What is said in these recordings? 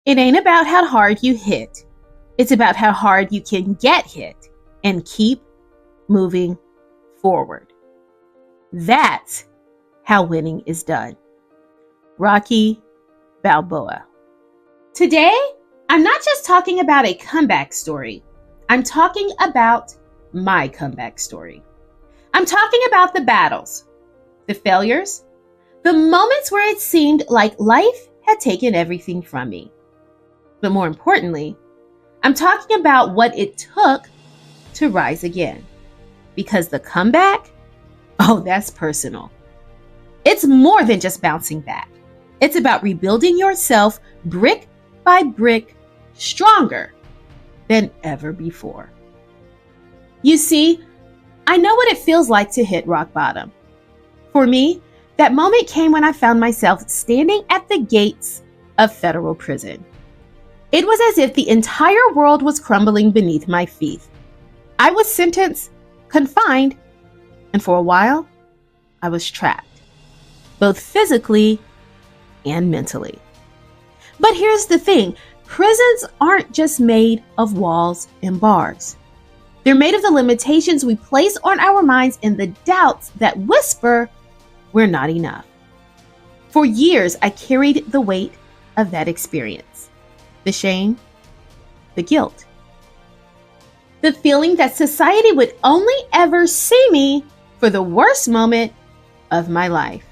It ain't about how hard you hit. It's about how hard you can get hit and keep moving forward. That's how winning is done. Rocky Balboa. Today, I'm not just talking about a comeback story. I'm talking about my comeback story. I'm talking about the battles, the failures, the moments where it seemed like life had taken everything from me. But more importantly, I'm talking about what it took to rise again. Because the comeback, that's personal. It's more than just bouncing back. It's about rebuilding yourself brick by brick, stronger than ever before. You see, I know what it feels like to hit rock bottom. For me, that moment came when I found myself standing at the gates of federal prison. It was as if the entire world was crumbling beneath my feet. I was sentenced, confined, and for a while, I was trapped, both physically and mentally. But here's the thing, prisons aren't just made of walls and bars. They're made of the limitations we place on our minds and the doubts that whisper we're not enough. For years, I carried the weight of that experience. The shame, the guilt, the feeling that society would only ever see me for the worst moment of my life.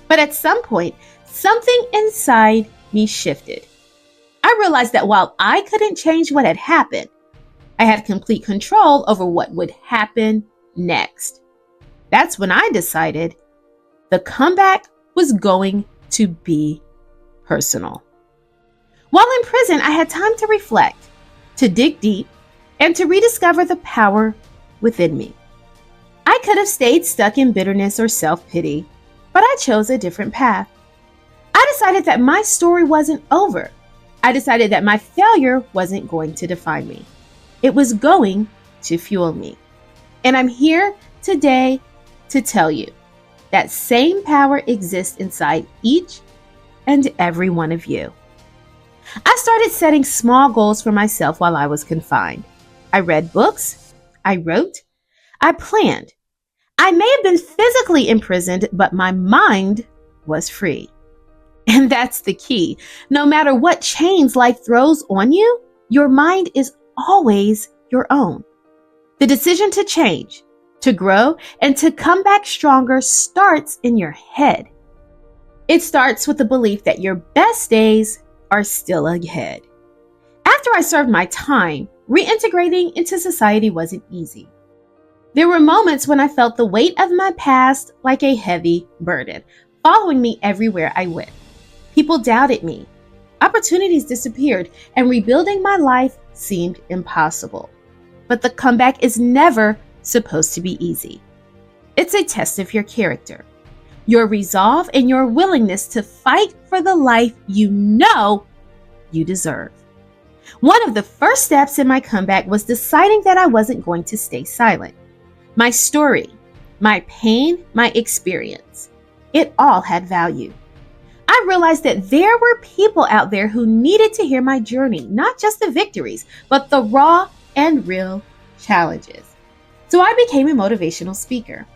But at some point, something inside me shifted. I realized that while I couldn't change what had happened, I had complete control over what would happen next. That's when I decided the comeback was going to be personal. While in prison, I had time to reflect, to dig deep, and to rediscover the power within me. I could have stayed stuck in bitterness or self-pity, but I chose a different path. I decided that my story wasn't over. I decided that my failure wasn't going to define me. It was going to fuel me. And I'm here today to tell you that same power exists inside each and every one of you. I started setting small goals for myself while I was confined. I read books, I wrote, I planned. I may have been physically imprisoned, but my mind was free. And that's the key. No matter what chains life throws on you, your mind is always your own. The decision to change, to grow, and to come back stronger starts in your head. It starts with the belief that your best days are still ahead. After I served my time, reintegrating into society wasn't easy. There were moments when I felt the weight of my past like a heavy burden, following me everywhere I went. People doubted me. Opportunities disappeared, and rebuilding my life seemed impossible. But the comeback is never supposed to be easy. It's a test of your character, your resolve, and your willingness to fight for the life you know you deserve. One of the first steps in my comeback was deciding that I wasn't going to stay silent. My story, my pain, my experience, it all had value. I realized that there were people out there who needed to hear my journey, not just the victories, but the raw and real challenges. So I became a motivational speaker.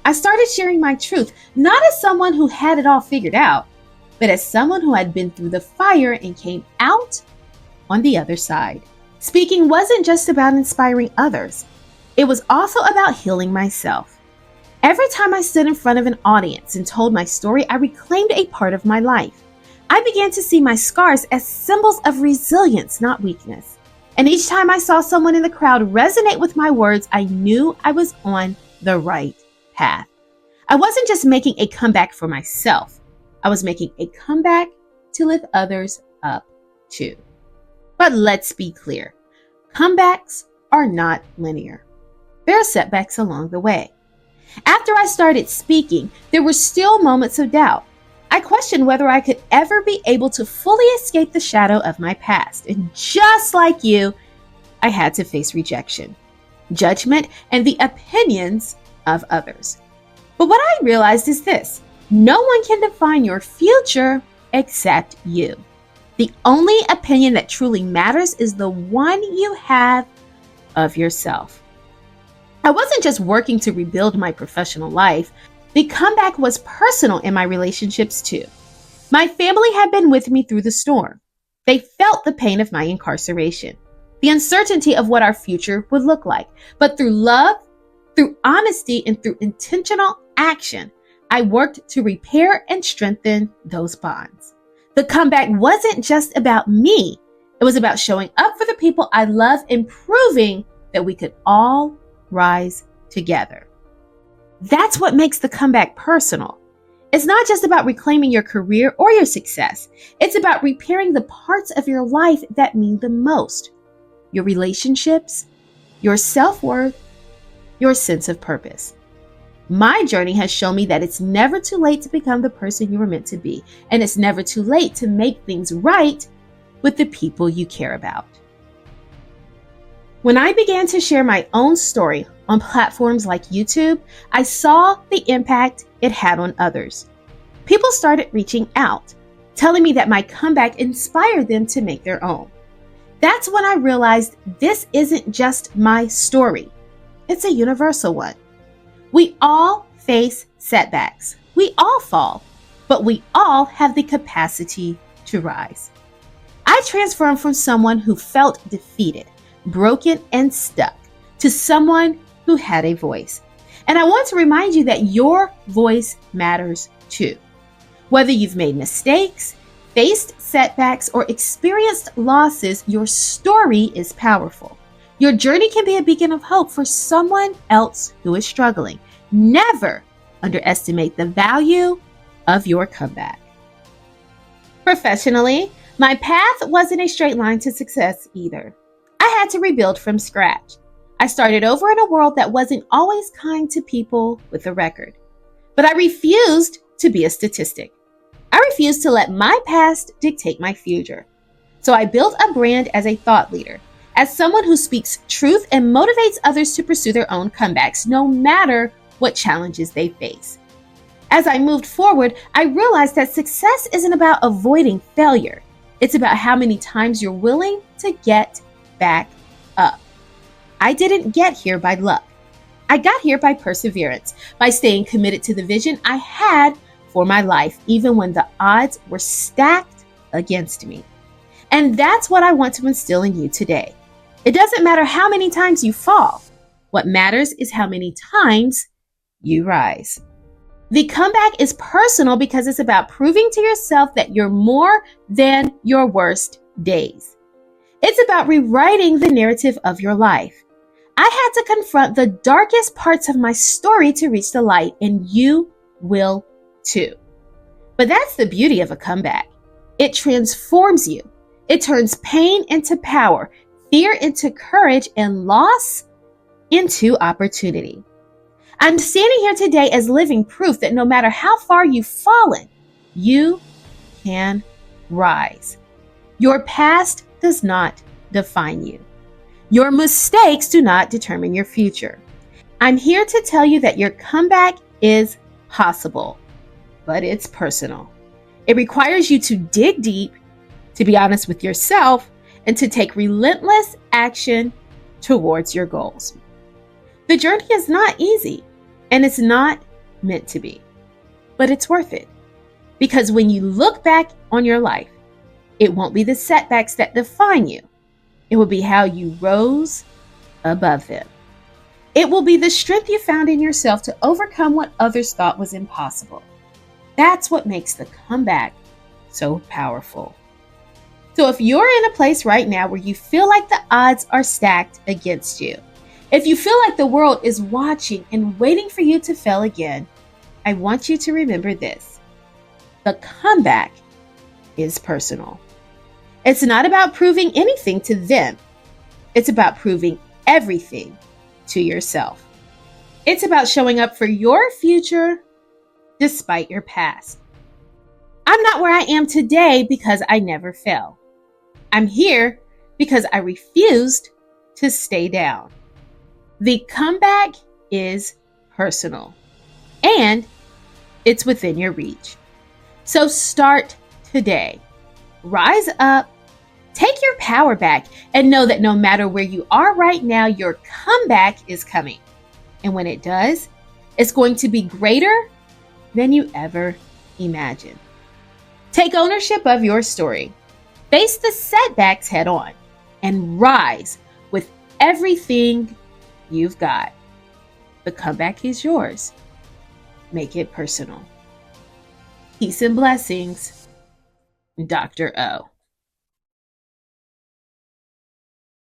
I started sharing my truth, not as someone who had it all figured out, but as someone who had been through the fire and came out on the other side. Speaking wasn't just about inspiring others. It was also about healing myself. Every time I stood in front of an audience and told my story, I reclaimed a part of my life. I began to see my scars as symbols of resilience, not weakness. And each time I saw someone in the crowd resonate with my words, I knew I was on the right path. I wasn't just making a comeback for myself. I was making a comeback to lift others up too. But let's be clear. Comebacks are not linear. There are setbacks along the way. After I started speaking, there were still moments of doubt. I questioned whether I could ever be able to fully escape the shadow of my past. And just like you, I had to face rejection, judgment, and the opinions of others. But what I realized is this: no one can define your future except you. The only opinion that truly matters is the one you have of yourself. I wasn't just working to rebuild my professional life. The comeback was personal in my relationships too. My family had been with me through the storm. They felt the pain of my incarceration, the uncertainty of what our future would look like. But through love, through honesty, and through intentional action, I worked to repair and strengthen those bonds. The comeback wasn't just about me. It was about showing up for the people I love and proving that we could all rise together. That's what makes the comeback personal. It's not just about reclaiming your career or your success. It's about repairing the parts of your life that mean the most. Your relationships, your self-worth, your sense of purpose. My journey has shown me that it's never too late to become the person you were meant to be, and it's never too late to make things right with the people you care about. When I began to share my own story on platforms like YouTube, I saw the impact it had on others. People started reaching out, telling me that my comeback inspired them to make their own. That's when I realized this isn't just my story. It's a universal one. We all face setbacks. We all fall, but we all have the capacity to rise. I transformed from someone who felt defeated, broken, and stuck to someone who had a voice. And I want to remind you that your voice matters too. Whether you've made mistakes, faced setbacks, or experienced losses, your story is powerful. Your journey can be a beacon of hope for someone else who is struggling. Never underestimate the value of your comeback. Professionally, my path wasn't a straight line to success either. I had to rebuild from scratch. I started over in a world that wasn't always kind to people with a record. But I refused to be a statistic. I refused to let my past dictate my future. So I built a brand as a thought leader, as someone who speaks truth and motivates others to pursue their own comebacks, no matter what challenges they face. As I moved forward, I realized that success isn't about avoiding failure. It's about how many times you're willing to get back up. I didn't get here by luck. I got here by perseverance, by staying committed to the vision I had for my life, even when the odds were stacked against me. And that's what I want to instill in you today. It doesn't matter how many times you fall. What matters is how many times you rise. The comeback is personal because it's about proving to yourself that you're more than your worst days. It's about rewriting the narrative of your life. I had to confront the darkest parts of my story to reach the light, and you will too. But that's the beauty of a comeback. It transforms you. It turns pain into power, fear into courage, and loss into opportunity. I'm standing here today as living proof that no matter how far you've fallen, you can rise. Your past does not define you. Your mistakes do not determine your future. I'm here to tell you that your comeback is possible, but it's personal. It requires you to dig deep, to be honest with yourself, and to take relentless action towards your goals. The journey is not easy, and it's not meant to be, but it's worth it. Because when you look back on your life, it won't be the setbacks that define you. It will be how you rose above them. It will be the strength you found in yourself to overcome what others thought was impossible. That's what makes the comeback so powerful. So if you're in a place right now where you feel like the odds are stacked against you, if you feel like the world is watching and waiting for you to fail again, I want you to remember this. The comeback is personal. It's not about proving anything to them. It's about proving everything to yourself. It's about showing up for your future despite your past. I'm not where I am today because I never fell. I'm here because I refused to stay down. The comeback is personal, and it's within your reach. So start today. Rise up, take your power back, and know that no matter where you are right now, your comeback is coming. And when it does, it's going to be greater than you ever imagined. Take ownership of your story. Face the setbacks head on and rise with everything you've got. The comeback is yours. Make it personal. Peace and blessings, Dr. O.